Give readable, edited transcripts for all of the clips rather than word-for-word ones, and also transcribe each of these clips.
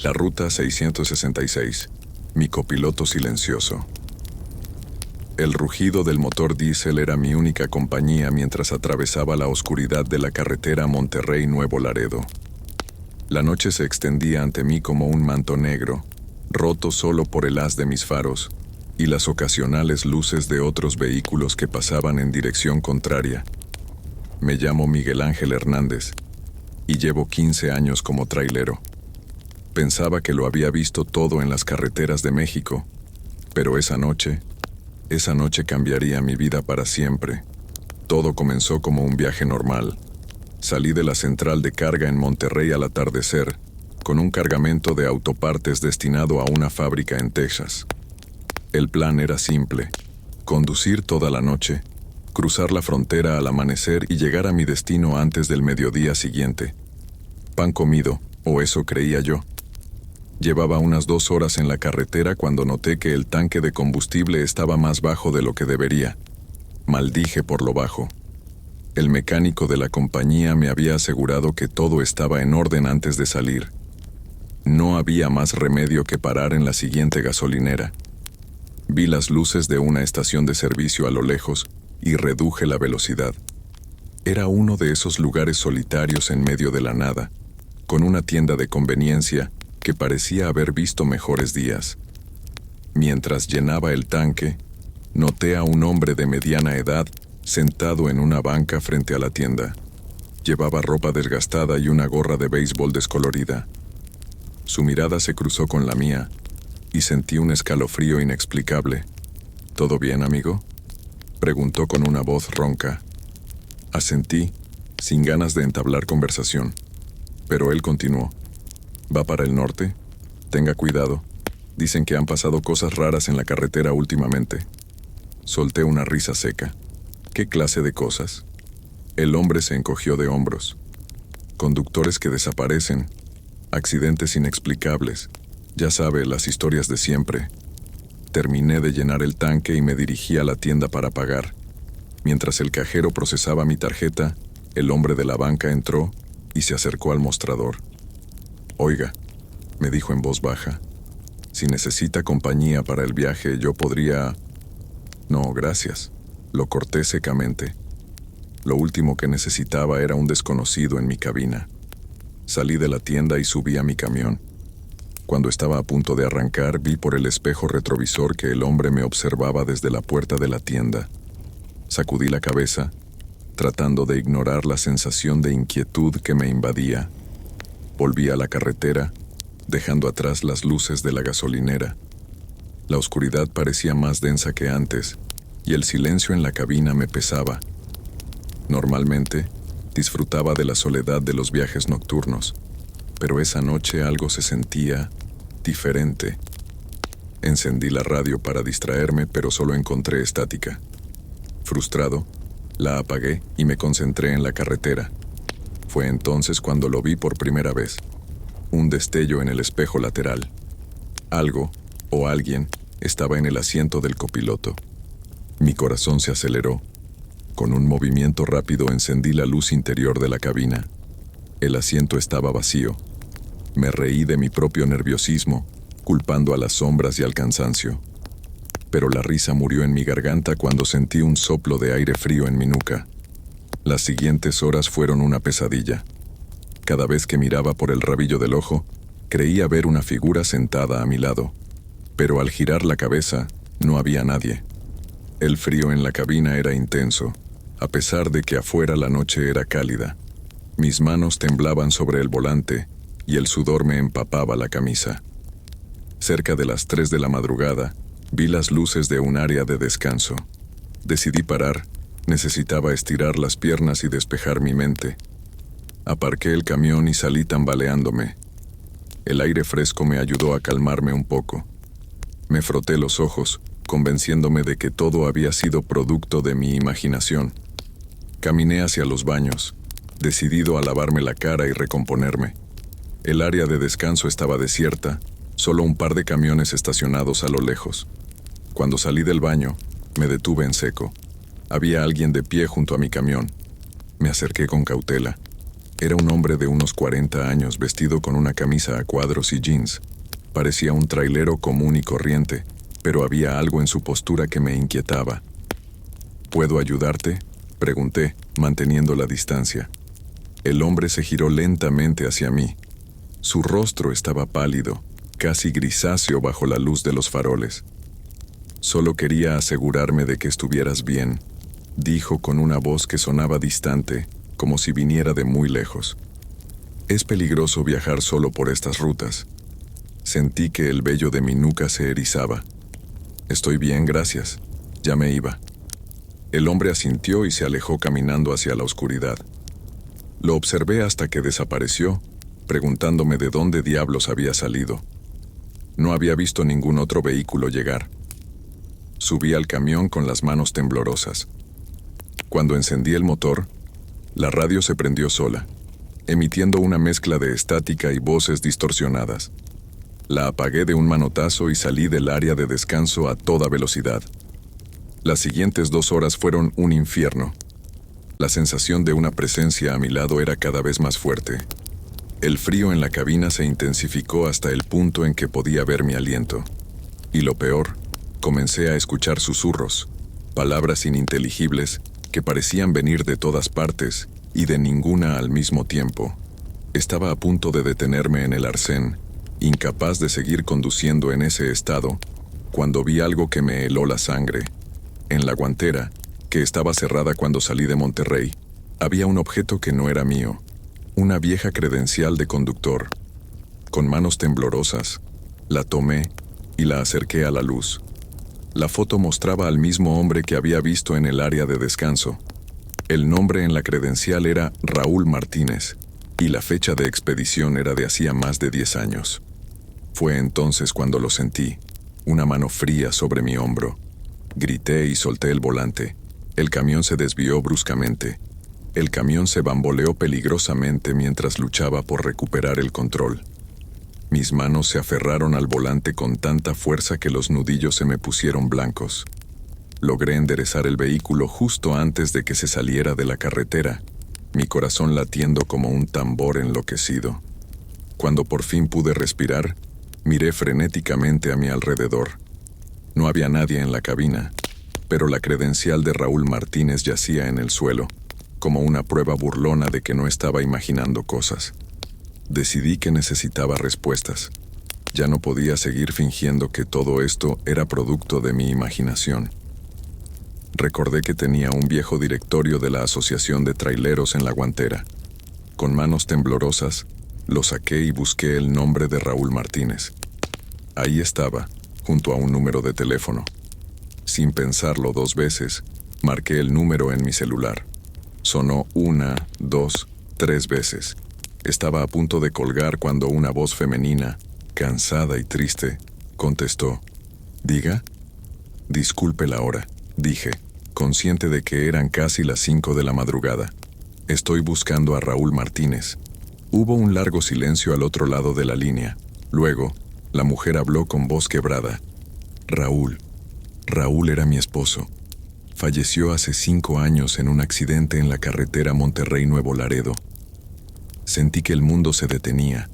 La ruta 666. Mi copiloto silencioso. El rugido del motor diésel era mi única compañía mientras atravesaba la oscuridad de la carretera Monterrey-Nuevo Laredo. La noche se extendía ante mí como un manto negro, roto solo por el haz de mis faros y las ocasionales luces de otros vehículos que pasaban en dirección contraria. Me llamo Miguel Ángel Hernández y llevo 15 años como trailero. Pensaba que lo había visto todo en las carreteras de México, pero esa noche cambiaría mi vida para siempre. Todo comenzó como un viaje normal. Salí de la central de carga en Monterrey al atardecer, con un cargamento de autopartes destinado a una fábrica en Texas. El plan era simple: conducir toda la noche, cruzar la frontera al amanecer y llegar a mi destino antes del mediodía siguiente. Pan comido, o eso creía yo. Llevaba unas 2 horas en la carretera cuando noté que el tanque de combustible estaba más bajo de lo que debería. Maldije por lo bajo. El mecánico de la compañía me había asegurado que todo estaba en orden antes de salir. No había más remedio que parar en la siguiente gasolinera. Vi las luces de una estación de servicio a lo lejos y reduje la velocidad. Era uno de esos lugares solitarios en medio de la nada, con una tienda de conveniencia que parecía haber visto mejores días. Mientras llenaba el tanque, noté a un hombre de mediana edad sentado en una banca frente a la tienda. Llevaba ropa desgastada y una gorra de béisbol descolorida. Su mirada se cruzó con la mía y sentí un escalofrío inexplicable. ¿Todo bien, amigo?, preguntó con una voz ronca. Asentí, sin ganas de entablar conversación, pero él continuó. ¿Va para el norte? Tenga cuidado. Dicen que han pasado cosas raras en la carretera últimamente. Solté una risa seca. ¿Qué clase de cosas? El hombre se encogió de hombros. Conductores que desaparecen, accidentes inexplicables, ya sabe, las historias de siempre. Terminé de llenar el tanque y me dirigí a la tienda para pagar. Mientras el cajero procesaba mi tarjeta, el hombre de la banca entró y se acercó al mostrador. Oiga, me dijo en voz baja, si necesita compañía para el viaje, yo podría... No, gracias. Lo corté secamente. Lo último que necesitaba era un desconocido en mi cabina. Salí de la tienda y subí a mi camión. Cuando estaba a punto de arrancar, vi por el espejo retrovisor que el hombre me observaba desde la puerta de la tienda. Sacudí la cabeza, tratando de ignorar la sensación de inquietud que me invadía. Volví a la carretera, dejando atrás las luces de la gasolinera. La oscuridad parecía más densa que antes, y el silencio en la cabina me pesaba. Normalmente, disfrutaba de la soledad de los viajes nocturnos, pero esa noche algo se sentía diferente. Encendí la radio para distraerme, pero solo encontré estática. Frustrado, la apagué y me concentré en la carretera. Fue entonces cuando lo vi por primera vez. Un destello en el espejo lateral. Algo, o alguien, estaba en el asiento del copiloto. Mi corazón se aceleró. Con un movimiento rápido encendí la luz interior de la cabina. El asiento estaba vacío. Me reí de mi propio nerviosismo, culpando a las sombras y al cansancio. Pero la risa murió en mi garganta cuando sentí un soplo de aire frío en mi nuca. Las siguientes horas fueron una pesadilla. Cada vez que miraba por el rabillo del ojo, creía ver una figura sentada a mi lado. Pero al girar la cabeza, no había nadie. El frío en la cabina era intenso, a pesar de que afuera la noche era cálida. Mis manos temblaban sobre el volante y el sudor me empapaba la camisa. Cerca de las 3 de la madrugada, vi las luces de un área de descanso. Decidí parar. Necesitaba estirar las piernas y despejar mi mente. Aparqué el camión y salí tambaleándome. El aire fresco me ayudó a calmarme un poco. Me froté los ojos, convenciéndome de que todo había sido producto de mi imaginación. Caminé hacia los baños, decidido a lavarme la cara y recomponerme. El área de descanso estaba desierta, solo un par de camiones estacionados a lo lejos. Cuando salí del baño, me detuve en seco. Había alguien de pie junto a mi camión. Me acerqué con cautela. Era un hombre de unos 40 años vestido con una camisa a cuadros y jeans. Parecía un trailero común y corriente, pero había algo en su postura que me inquietaba. ¿Puedo ayudarte?, pregunté, manteniendo la distancia. El hombre se giró lentamente hacia mí. Su rostro estaba pálido, casi grisáceo bajo la luz de los faroles. Solo quería asegurarme de que estuvieras bien, dijo con una voz que sonaba distante, como si viniera de muy lejos. Es peligroso viajar solo por estas rutas. Sentí que el vello de mi nuca se erizaba. Estoy bien, gracias. Ya me iba. El hombre asintió y se alejó caminando hacia la oscuridad. Lo observé hasta que desapareció, preguntándome de dónde diablos había salido. No había visto ningún otro vehículo llegar. Subí al camión con las manos temblorosas. Cuando encendí el motor, la radio se prendió sola, emitiendo una mezcla de estática y voces distorsionadas. La apagué de un manotazo y salí del área de descanso a toda velocidad. Las siguientes 2 horas fueron un infierno. La sensación de una presencia a mi lado era cada vez más fuerte. El frío en la cabina se intensificó hasta el punto en que podía ver mi aliento. Y lo peor, comencé a escuchar susurros, palabras ininteligibles que parecían venir de todas partes y de ninguna al mismo tiempo. Estaba a punto de detenerme en el arcén, incapaz de seguir conduciendo en ese estado, cuando vi algo que me heló la sangre. En la guantera, que estaba cerrada cuando salí de Monterrey, había un objeto que no era mío, una vieja credencial de conductor. Con manos temblorosas, la tomé y la acerqué a la luz. La foto mostraba al mismo hombre que había visto en el área de descanso. El nombre en la credencial era Raúl Martínez, y la fecha de expedición era de hacía más de 10 años. Fue entonces cuando lo sentí, una mano fría sobre mi hombro. Grité y solté el volante. El camión se desvió bruscamente. El camión se bamboleó peligrosamente mientras luchaba por recuperar el control. Mis manos se aferraron al volante con tanta fuerza que los nudillos se me pusieron blancos. Logré enderezar el vehículo justo antes de que se saliera de la carretera, mi corazón latiendo como un tambor enloquecido. Cuando por fin pude respirar, miré frenéticamente a mi alrededor. No había nadie en la cabina, pero la credencial de Raúl Martínez yacía en el suelo, como una prueba burlona de que no estaba imaginando cosas. Decidí que necesitaba respuestas. Ya no podía seguir fingiendo que todo esto era producto de mi imaginación. Recordé que tenía un viejo directorio de la Asociación de Traileros en la guantera. Con manos temblorosas, lo saqué y busqué el nombre de Raúl Martínez. Ahí estaba, junto a un número de teléfono. Sin pensarlo 2 veces, marqué el número en mi celular. Sonó 1, 2, 3 veces. Estaba a punto de colgar cuando una voz femenina, cansada y triste, contestó. ¿Diga? Disculpe la hora, dije, consciente de que eran casi las 5 de la madrugada. Estoy buscando a Raúl Martínez. Hubo un largo silencio al otro lado de la línea. Luego, la mujer habló con voz quebrada. Raúl era mi esposo. Falleció hace 5 años en un accidente en la carretera Monterrey-Nuevo Laredo. Sentí que el mundo se detenía.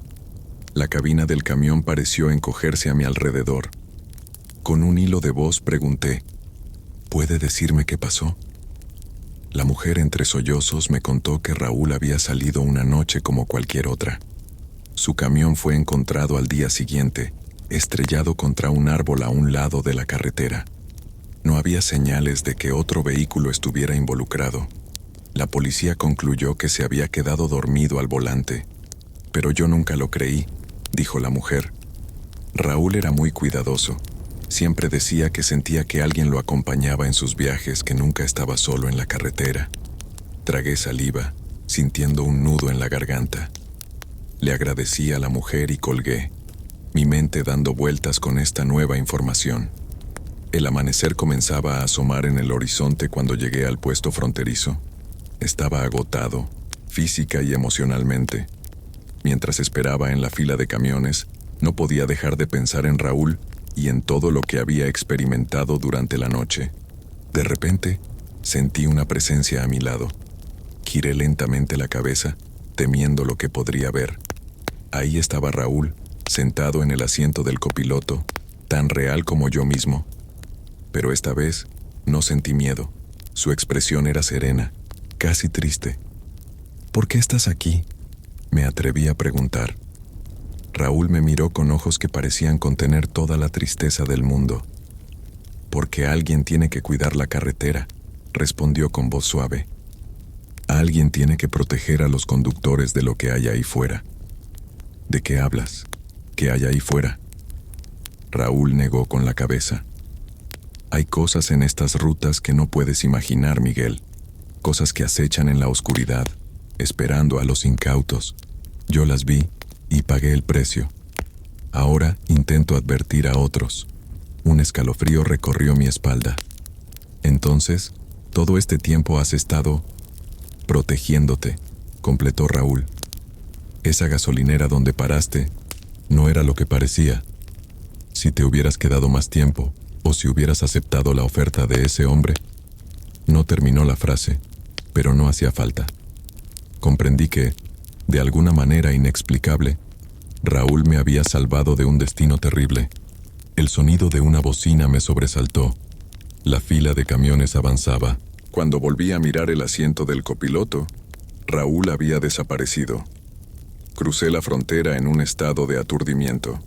La cabina del camión pareció encogerse a mi alrededor. Con un hilo de voz pregunté, ¿puede decirme qué pasó? La mujer entre sollozos me contó que Raúl había salido una noche como cualquier otra. Su camión fue encontrado al día siguiente, estrellado contra un árbol a un lado de la carretera. No había señales de que otro vehículo estuviera involucrado. La policía concluyó que se había quedado dormido al volante. Pero yo nunca lo creí, dijo la mujer. Raúl era muy cuidadoso. Siempre decía que sentía que alguien lo acompañaba en sus viajes, que nunca estaba solo en la carretera. Tragué saliva, sintiendo un nudo en la garganta. Le agradecí a la mujer y colgué, mi mente dando vueltas con esta nueva información. El amanecer comenzaba a asomar en el horizonte cuando llegué al puesto fronterizo. Estaba agotado, física y emocionalmente. Mientras esperaba en la fila de camiones, no podía dejar de pensar en Raúl y en todo lo que había experimentado durante la noche. De repente, sentí una presencia a mi lado. Giré lentamente la cabeza temiendo lo que podría ver. Ahí estaba Raúl, sentado en el asiento del copiloto, tan real como yo mismo. Pero esta vez no sentí miedo. Su expresión era serena, casi triste. ¿Por qué estás aquí?, me atreví a preguntar. Raúl me miró con ojos que parecían contener toda la tristeza del mundo. Porque alguien tiene que cuidar la carretera, respondió con voz suave. Alguien tiene que proteger a los conductores de lo que hay ahí fuera. ¿De qué hablas? ¿Qué hay ahí fuera? Raúl negó con la cabeza. Hay cosas en estas rutas que no puedes imaginar, Miguel. Cosas que acechan en la oscuridad, esperando a los incautos. Yo las vi y pagué el precio. Ahora intento advertir a otros. Un escalofrío recorrió mi espalda. Entonces, todo este tiempo has estado protegiéndote, completó Raúl. Esa gasolinera donde paraste no era lo que parecía. Si te hubieras quedado más tiempo, o si hubieras aceptado la oferta de ese hombre. No terminó la frase, pero no hacía falta. Comprendí que, de alguna manera inexplicable, Raúl me había salvado de un destino terrible. El sonido de una bocina me sobresaltó. La fila de camiones avanzaba. Cuando volví a mirar el asiento del copiloto, Raúl había desaparecido. Crucé la frontera en un estado de aturdimiento.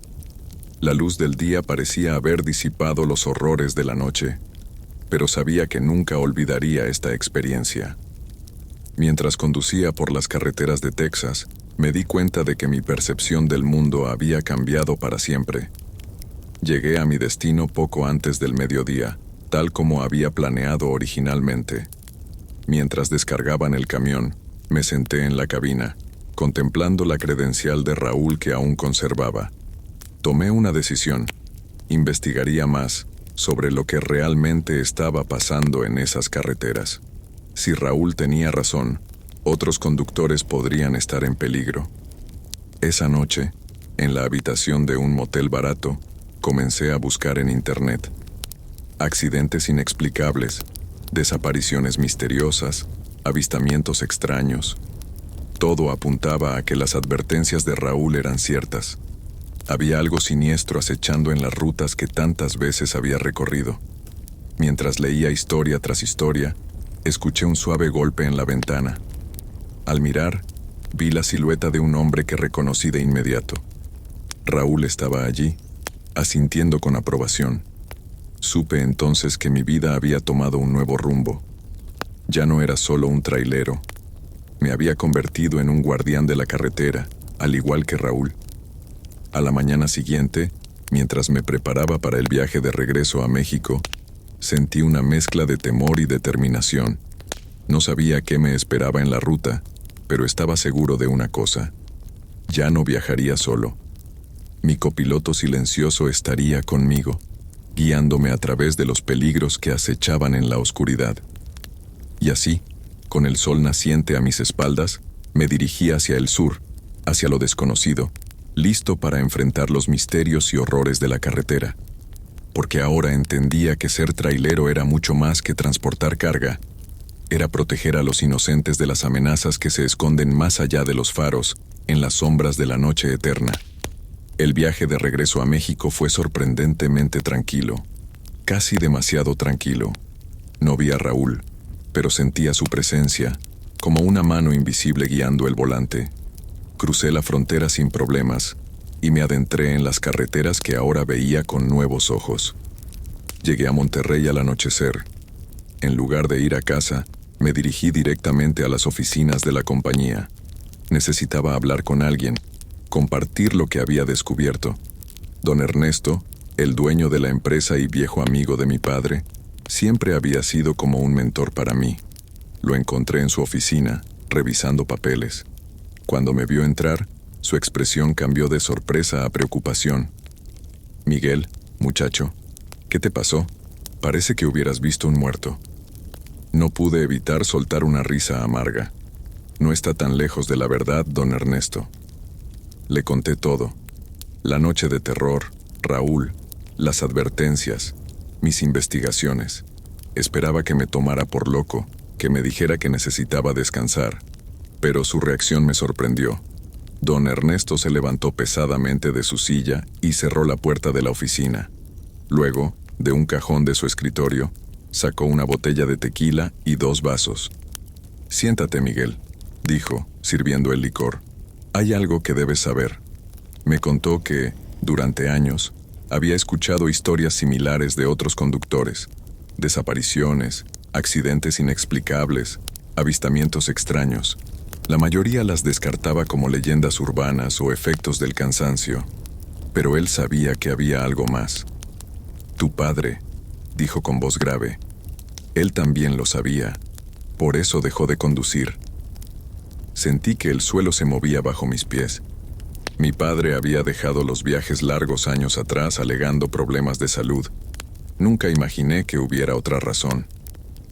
La luz del día parecía haber disipado los horrores de la noche, pero sabía que nunca olvidaría esta experiencia. Mientras conducía por las carreteras de Texas, me di cuenta de que mi percepción del mundo había cambiado para siempre. Llegué a mi destino poco antes del mediodía, tal como había planeado originalmente. Mientras descargaban el camión, me senté en la cabina, contemplando la credencial de Raúl que aún conservaba. Tomé una decisión. Investigaría más sobre lo que realmente estaba pasando en esas carreteras. Si Raúl tenía razón, otros conductores podrían estar en peligro. Esa noche, en la habitación de un motel barato, comencé a buscar en internet. Accidentes inexplicables, desapariciones misteriosas, avistamientos extraños. Todo apuntaba a que las advertencias de Raúl eran ciertas. Había algo siniestro acechando en las rutas que tantas veces había recorrido. Mientras leía historia tras historia, escuché un suave golpe en la ventana. Al mirar, vi la silueta de un hombre que reconocí de inmediato. Raúl estaba allí, asintiendo con aprobación. Supe entonces que mi vida había tomado un nuevo rumbo. Ya no era solo un trailero. Me había convertido en un guardián de la carretera, al igual que Raúl. A la mañana siguiente, mientras me preparaba para el viaje de regreso a México, sentí una mezcla de temor y determinación. No sabía qué me esperaba en la ruta, pero estaba seguro de una cosa. Ya no viajaría solo. Mi copiloto silencioso estaría conmigo, guiándome a través de los peligros que acechaban en la oscuridad. Y así, con el sol naciente a mis espaldas, me dirigí hacia el sur, hacia lo desconocido, listo para enfrentar los misterios y horrores de la carretera. Porque ahora entendía que ser trailero era mucho más que transportar carga. Era proteger a los inocentes de las amenazas que se esconden más allá de los faros, en las sombras de la noche eterna. El viaje de regreso a México fue sorprendentemente tranquilo, casi demasiado tranquilo. No vi a Raúl, pero sentía su presencia, como una mano invisible guiando el volante. Crucé la frontera sin problemas y me adentré en las carreteras que ahora veía con nuevos ojos. Llegué a Monterrey al anochecer. En lugar de ir a casa, me dirigí directamente a las oficinas de la compañía. Necesitaba hablar con alguien, compartir lo que había descubierto. Don Ernesto, el dueño de la empresa y viejo amigo de mi padre, siempre había sido como un mentor para mí. Lo encontré en su oficina, revisando papeles. Cuando me vio entrar, su expresión cambió de sorpresa a preocupación. «Miguel, muchacho, ¿qué te pasó? Parece que hubieras visto un muerto». No pude evitar soltar una risa amarga. No está tan lejos de la verdad, don Ernesto. Le conté todo. La noche de terror, Raúl, las advertencias, mis investigaciones. Esperaba que me tomara por loco, que me dijera que necesitaba descansar. Pero su reacción me sorprendió. Don Ernesto se levantó pesadamente de su silla y cerró la puerta de la oficina. Luego, de un cajón de su escritorio, sacó una botella de tequila y 2 vasos. «Siéntate, Miguel», dijo, sirviendo el licor. «Hay algo que debes saber». Me contó que, durante años, había escuchado historias similares de otros conductores, desapariciones, accidentes inexplicables, avistamientos extraños. La mayoría las descartaba como leyendas urbanas o efectos del cansancio, pero él sabía que había algo más. «Tu padre», dijo con voz grave. Él también lo sabía, por eso dejó de conducir. Sentí que el suelo se movía bajo mis pies. Mi padre había dejado los viajes largos años atrás alegando problemas de salud. Nunca imaginé que hubiera otra razón.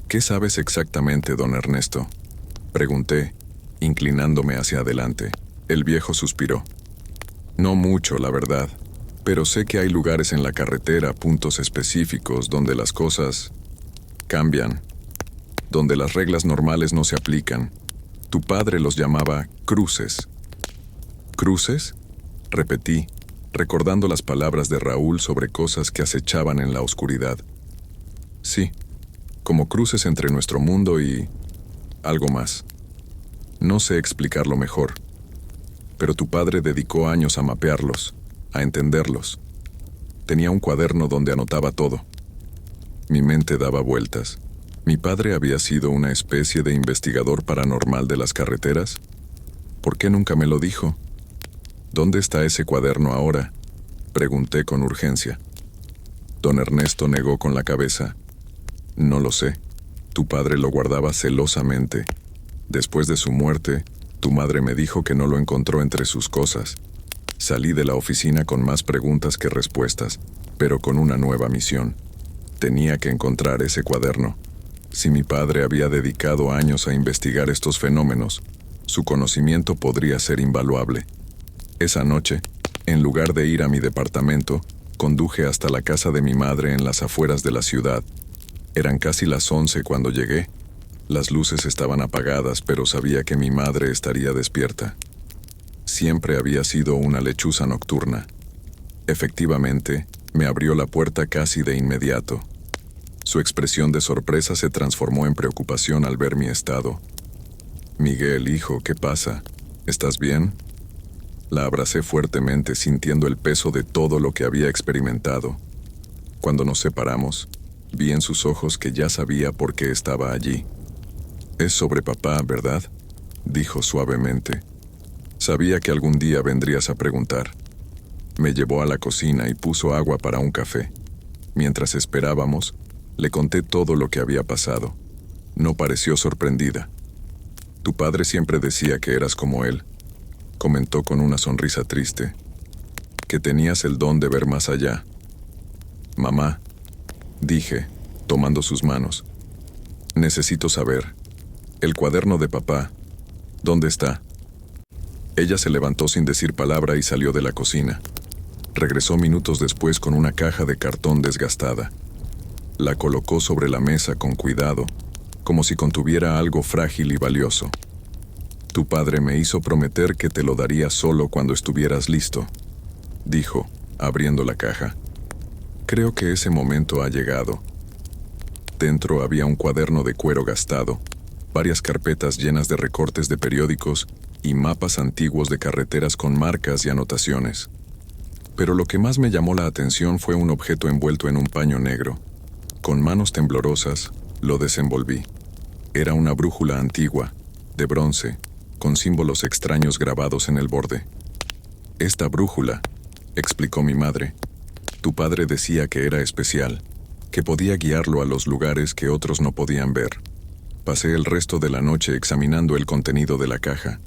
«¿Qué sabes exactamente, don Ernesto?», pregunté, inclinándome hacia adelante. El viejo suspiró. «No mucho, la verdad, pero sé que hay lugares en la carretera, puntos específicos, donde las cosas cambian, donde las reglas normales no se aplican. Tu padre los llamaba cruces». «¿Cruces?», repetí, recordando las palabras de Raúl sobre cosas que acechaban en la oscuridad. «Sí, como cruces entre nuestro mundo y algo más. No sé explicarlo mejor, pero tu padre dedicó años a mapearlos, a entenderlos. Tenía un cuaderno donde anotaba todo». Mi mente daba vueltas. ¿Mi padre había sido una especie de investigador paranormal de las carreteras? ¿Por qué nunca me lo dijo? «¿Dónde está ese cuaderno ahora?», pregunté con urgencia. Don Ernesto negó con la cabeza. «No lo sé. Tu padre lo guardaba celosamente. Después de su muerte, tu madre me dijo que no lo encontró entre sus cosas». Salí de la oficina con más preguntas que respuestas, pero con una nueva misión. Tenía que encontrar ese cuaderno. Si mi padre había dedicado años a investigar estos fenómenos, su conocimiento podría ser invaluable. Esa noche, en lugar de ir a mi departamento, conduje hasta la casa de mi madre en las afueras de la ciudad. Eran casi las 11 cuando llegué. Las luces estaban apagadas, pero sabía que mi madre estaría despierta. Siempre había sido una lechuza nocturna. Efectivamente, me abrió la puerta casi de inmediato. Su expresión de sorpresa se transformó en preocupación al ver mi estado. «Miguel, hijo, ¿qué pasa? ¿Estás bien?». La abracé fuertemente, sintiendo el peso de todo lo que había experimentado. Cuando nos separamos, vi en sus ojos que ya sabía por qué estaba allí. «Es sobre papá, ¿verdad?», dijo suavemente. «Sabía que algún día vendrías a preguntar». Me llevó a la cocina y puso agua para un café. Mientras esperábamos, le conté todo lo que había pasado. No pareció sorprendida. «Tu padre siempre decía que eras como él», comentó con una sonrisa triste, «que tenías el don de ver más allá». «Mamá», dije, tomando sus manos, «necesito saber. El cuaderno de papá, ¿dónde está?». Ella se levantó sin decir palabra y salió de la cocina. Regresó minutos después con una caja de cartón desgastada. La colocó sobre la mesa con cuidado, como si contuviera algo frágil y valioso. «Tu padre me hizo prometer que te lo daría solo cuando estuvieras listo», dijo, abriendo la caja. «Creo que ese momento ha llegado». Dentro había un cuaderno de cuero gastado, varias carpetas llenas de recortes de periódicos y mapas antiguos de carreteras con marcas y anotaciones. Pero lo que más me llamó la atención fue un objeto envuelto en un paño negro. Con manos temblorosas, lo desenvolví. Era una brújula antigua, de bronce, con símbolos extraños grabados en el borde. «Esta brújula», explicó mi madre, «tu padre decía que era especial, que podía guiarlo a los lugares que otros no podían ver». Pasé el resto de la noche examinando el contenido de la caja.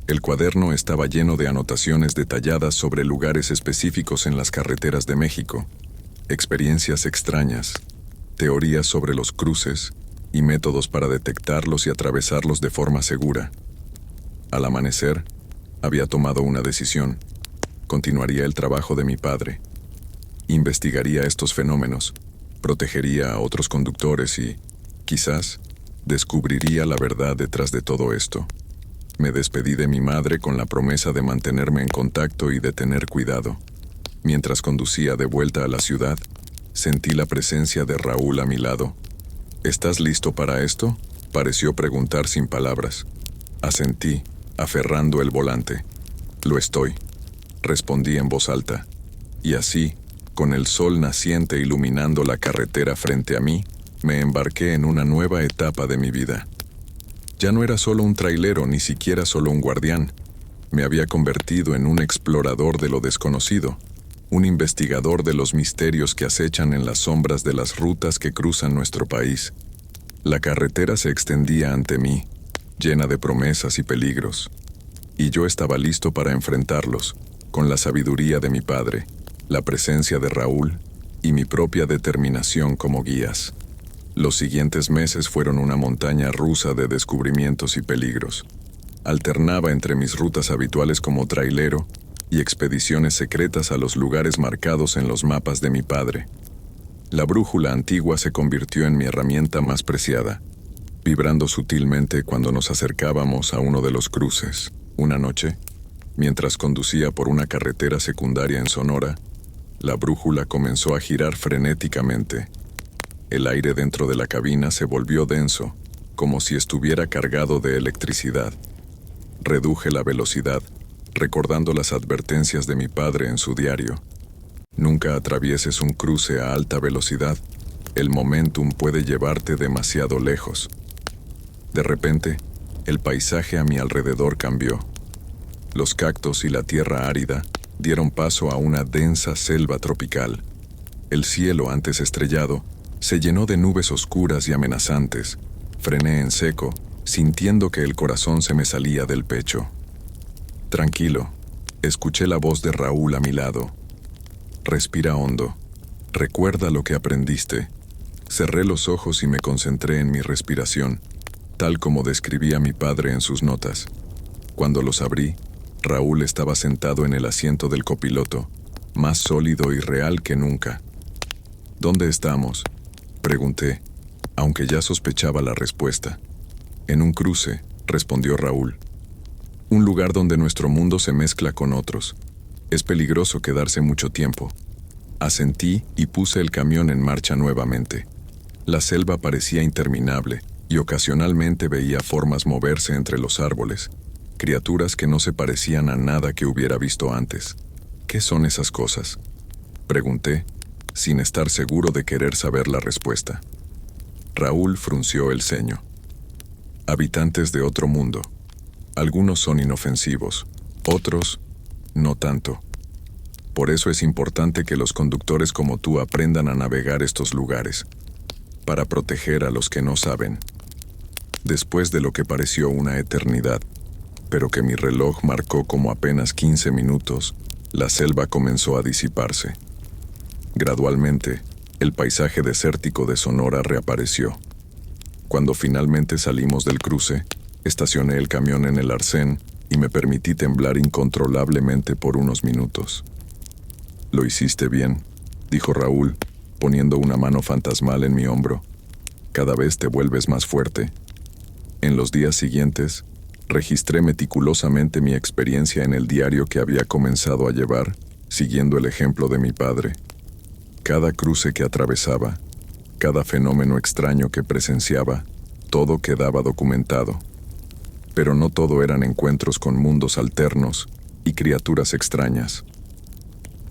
El cuaderno estaba lleno de anotaciones detalladas sobre lugares específicos en las carreteras de México, experiencias extrañas, teorías sobre los cruces y métodos para detectarlos y atravesarlos de forma segura. Al amanecer, había tomado una decisión. Continuaría el trabajo de mi padre. Investigaría estos fenómenos, protegería a otros conductores y, quizás, descubriría la verdad detrás de todo esto. Me despedí de mi madre con la promesa de mantenerme en contacto y de tener cuidado. Mientras conducía de vuelta a la ciudad, sentí la presencia de Raúl a mi lado. ¿Estás listo para esto?, pareció preguntar sin palabras. Asentí, aferrando el volante. Lo estoy, respondí en voz alta. Y así, con el sol naciente iluminando la carretera frente a mí, me embarqué en una nueva etapa de mi vida. Ya no era solo un trailero, ni siquiera solo un guardián. Me había convertido en un explorador de lo desconocido, un investigador de los misterios que acechan en las sombras de las rutas que cruzan nuestro país. La carretera se extendía ante mí, llena de promesas y peligros, y yo estaba listo para enfrentarlos, con la sabiduría de mi padre, la presencia de Raúl y mi propia determinación como guías. Los siguientes meses fueron una montaña rusa de descubrimientos y peligros. Alternaba entre mis rutas habituales como trailero y expediciones secretas a los lugares marcados en los mapas de mi padre. La brújula antigua se convirtió en mi herramienta más preciada, vibrando sutilmente cuando nos acercábamos a uno de los cruces. Una noche, mientras conducía por una carretera secundaria en Sonora, la brújula comenzó a girar frenéticamente. El aire dentro de la cabina se volvió denso, como si estuviera cargado de electricidad. Reduje la velocidad, recordando las advertencias de mi padre en su diario. Nunca atravieses un cruce a alta velocidad. El momentum puede llevarte demasiado lejos. De repente, el paisaje a mi alrededor cambió. Los cactos y la tierra árida dieron paso a una densa selva tropical. El cielo, antes estrellado, se llenó de nubes oscuras y amenazantes. Frené en seco, sintiendo que el corazón se me salía del pecho. Tranquilo, escuché la voz de Raúl a mi lado. Respira hondo. Recuerda lo que aprendiste. Cerré los ojos y me concentré en mi respiración, tal como describía mi padre en sus notas. Cuando los abrí, Raúl estaba sentado en el asiento del copiloto, más sólido y real que nunca. ¿Dónde estamos?, pregunté, aunque ya sospechaba la respuesta. En un cruce, respondió Raúl. Un lugar donde nuestro mundo se mezcla con otros. Es peligroso quedarse mucho tiempo. Asentí y puse el camión en marcha nuevamente. La selva parecía interminable y ocasionalmente veía formas moverse entre los árboles, criaturas que no se parecían a nada que hubiera visto antes. ¿Qué son esas cosas?, pregunté, sin estar seguro de querer saber la respuesta. Raúl frunció el ceño. Habitantes de otro mundo. Algunos son inofensivos, otros no tanto. Por eso es importante que los conductores como tú aprendan a navegar estos lugares, para proteger a los que no saben. Después de lo que pareció una eternidad, pero que mi reloj marcó como apenas 15 minutos, la selva comenzó a disiparse. Gradualmente, el paisaje desértico de Sonora reapareció. Cuando finalmente salimos del cruce, estacioné el camión en el arcén y me permití temblar incontrolablemente por unos minutos. «Lo hiciste bien», dijo Raúl, poniendo una mano fantasmal en mi hombro. «Cada vez te vuelves más fuerte». En los días siguientes, registré meticulosamente mi experiencia en el diario que había comenzado a llevar, siguiendo el ejemplo de mi padre. Cada cruce que atravesaba, cada fenómeno extraño que presenciaba, todo quedaba documentado. Pero no todo eran encuentros con mundos alternos y criaturas extrañas.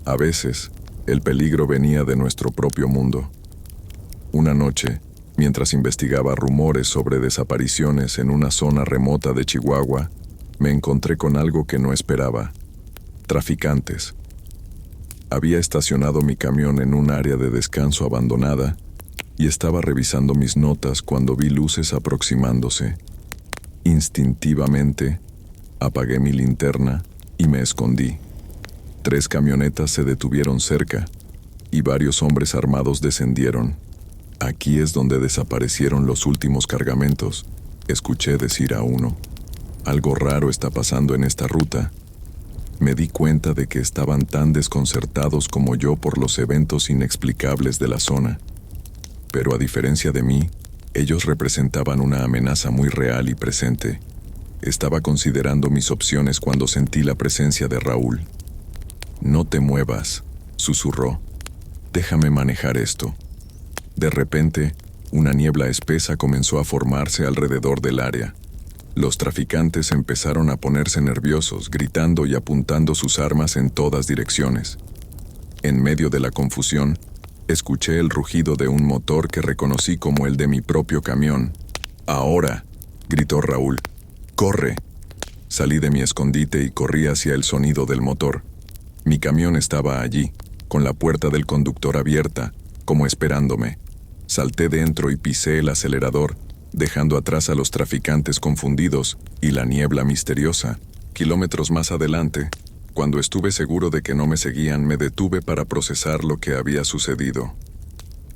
A veces, el peligro venía de nuestro propio mundo. Una noche, mientras investigaba rumores sobre desapariciones en una zona remota de Chihuahua, me encontré con algo que no esperaba: traficantes. Había estacionado mi camión en un área de descanso abandonada y estaba revisando mis notas cuando vi luces aproximándose. Instintivamente, apagué mi linterna y me escondí. 3 camionetas se detuvieron cerca y varios hombres armados descendieron. «Aquí es donde desaparecieron los últimos cargamentos», escuché decir a uno. «Algo raro está pasando en esta ruta». Me di cuenta de que estaban tan desconcertados como yo por los eventos inexplicables de la zona. Pero a diferencia de mí, ellos representaban una amenaza muy real y presente. Estaba considerando mis opciones cuando sentí la presencia de Raúl. «No te muevas», susurró. «Déjame manejar esto». De repente, una niebla espesa comenzó a formarse alrededor del área. Los traficantes empezaron a ponerse nerviosos, gritando y apuntando sus armas en todas direcciones. En medio de la confusión, escuché el rugido de un motor que reconocí como el de mi propio camión. «¡Ahora!», gritó Raúl. «¡Corre!». Salí de mi escondite y corrí hacia el sonido del motor. Mi camión estaba allí, con la puerta del conductor abierta, como esperándome. Salté dentro y pisé el acelerador, dejando atrás a los traficantes confundidos y la niebla misteriosa. Kilómetros más adelante, cuando estuve seguro de que no me seguían, me detuve para procesar lo que había sucedido.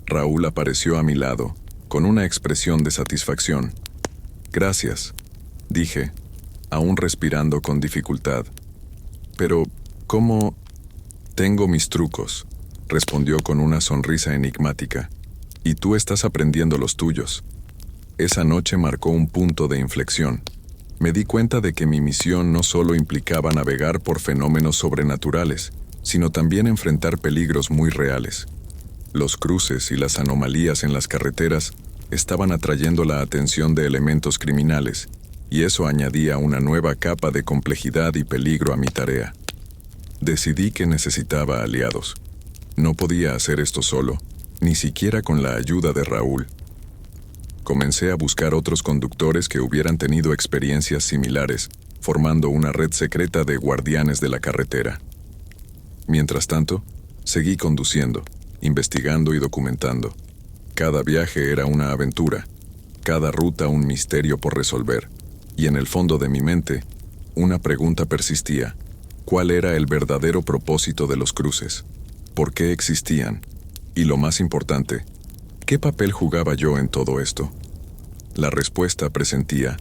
Raúl apareció a mi lado, con una expresión de satisfacción. «Gracias», dije, aún respirando con dificultad. «Pero, ¿cómo...?» «Tengo mis trucos», respondió con una sonrisa enigmática. «Y tú estás aprendiendo los tuyos». Esa noche marcó un punto de inflexión. Me di cuenta de que mi misión no solo implicaba navegar por fenómenos sobrenaturales, sino también enfrentar peligros muy reales. Los cruces y las anomalías en las carreteras estaban atrayendo la atención de elementos criminales, y eso añadía una nueva capa de complejidad y peligro a mi tarea. Decidí que necesitaba aliados. No podía hacer esto solo, ni siquiera con la ayuda de Raúl. Comencé a buscar otros conductores que hubieran tenido experiencias similares, formando una red secreta de guardianes de la carretera. Mientras tanto, seguí conduciendo, investigando y documentando. Cada viaje era una aventura, cada ruta un misterio por resolver, y en el fondo de mi mente, una pregunta persistía: ¿cuál era el verdadero propósito de los cruces? ¿Por qué existían? Y lo más importante, ¿qué papel jugaba yo en todo esto? La respuesta, presentía,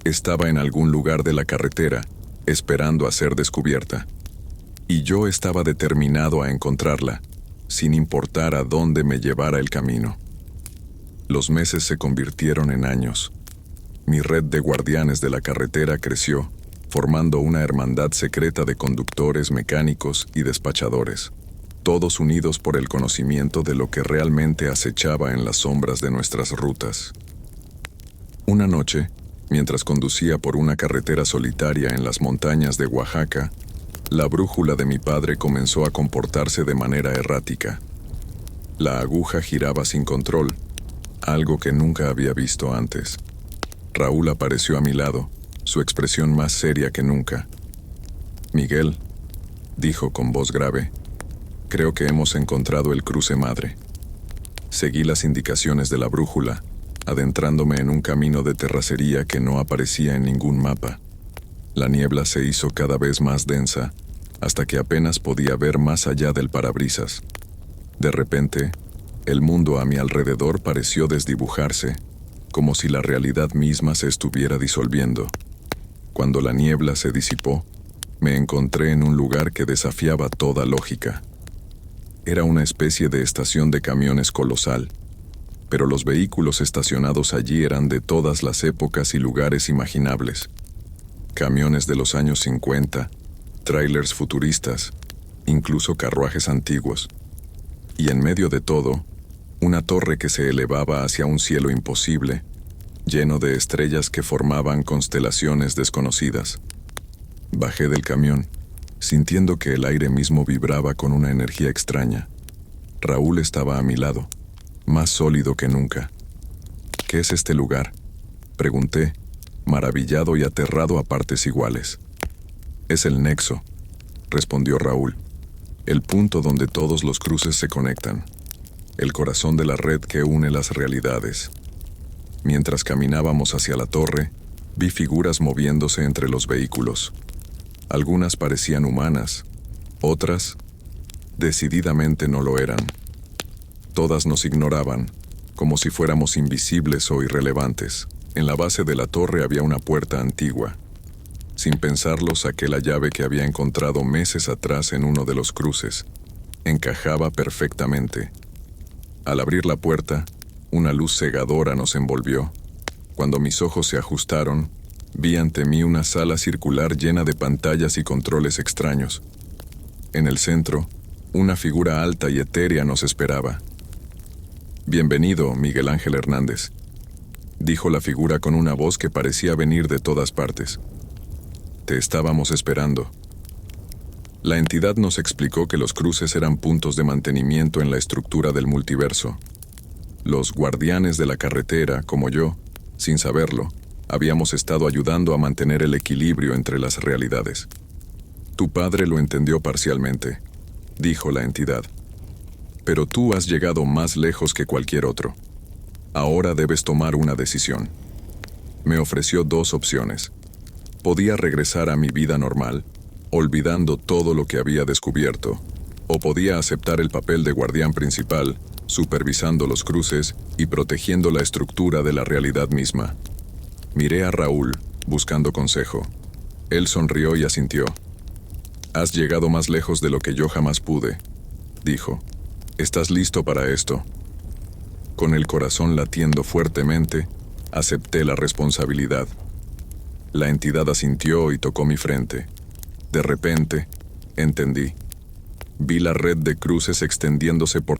estaba en algún lugar de la carretera, esperando a ser descubierta. Y yo estaba determinado a encontrarla, sin importar a dónde me llevara el camino. Los meses se convirtieron en años. Mi red de guardianes de la carretera creció, formando una hermandad secreta de conductores, mecánicos y despachadores, todos unidos por el conocimiento de lo que realmente acechaba en las sombras de nuestras rutas. Una noche, mientras conducía por una carretera solitaria en las montañas de Oaxaca, la brújula de mi padre comenzó a comportarse de manera errática. La aguja giraba sin control, algo que nunca había visto antes. Raúl apareció a mi lado, su expresión más seria que nunca. «Miguel», dijo con voz grave, «creo que hemos encontrado el cruce madre». Seguí las indicaciones de la brújula, adentrándome en un camino de terracería que no aparecía en ningún mapa. La niebla se hizo cada vez más densa, hasta que apenas podía ver más allá del parabrisas. De repente, el mundo a mi alrededor pareció desdibujarse, como si la realidad misma se estuviera disolviendo. Cuando la niebla se disipó, me encontré en un lugar que desafiaba toda lógica. Era una especie de estación de camiones colosal, pero los vehículos estacionados allí eran de todas las épocas y lugares imaginables. Camiones de los años 50, tráilers futuristas, incluso carruajes antiguos. Y en medio de todo, una torre que se elevaba hacia un cielo imposible, lleno de estrellas que formaban constelaciones desconocidas. Bajé del camión, sintiendo que el aire mismo vibraba con una energía extraña. Raúl estaba a mi lado, más sólido que nunca. «¿Qué es este lugar?», pregunté, maravillado y aterrado a partes iguales. «Es el nexo», respondió Raúl, «el punto donde todos los cruces se conectan, el corazón de la red que une las realidades». Mientras caminábamos hacia la torre, vi figuras moviéndose entre los vehículos. Algunas parecían humanas, otras, decididamente no lo eran. Todas nos ignoraban, como si fuéramos invisibles o irrelevantes. En la base de la torre había una puerta antigua. Sin pensarlo, saqué la llave que había encontrado meses atrás en uno de los cruces. Encajaba perfectamente. Al abrir la puerta, una luz cegadora nos envolvió. Cuando mis ojos se ajustaron, Vi ante mí una sala circular llena de pantallas y controles extraños. En el centro, una figura alta y etérea nos esperaba. «Bienvenido, Miguel Ángel Hernández», dijo la figura con una voz que parecía venir de todas partes. «Te estábamos esperando». La entidad nos explicó que los cruces eran puntos de mantenimiento en la estructura del multiverso. Los guardianes de la carretera, como yo, sin saberlo, habíamos estado ayudando a mantener el equilibrio entre las realidades. Tu padre lo entendió parcialmente, dijo la entidad. Pero tú has llegado más lejos que cualquier otro. Ahora debes tomar una decisión. Me ofreció dos opciones. Podía regresar a mi vida normal, olvidando todo lo que había descubierto, o podía aceptar el papel de guardián principal, supervisando los cruces y protegiendo la estructura de la realidad misma. Miré a Raúl, buscando consejo. Él sonrió y asintió. «Has llegado más lejos de lo que yo jamás pude», dijo. «¿Estás listo para esto?» Con el corazón latiendo fuertemente, acepté la responsabilidad. La entidad asintió y tocó mi frente. De repente, entendí. Vi la red de cruces extendiéndose por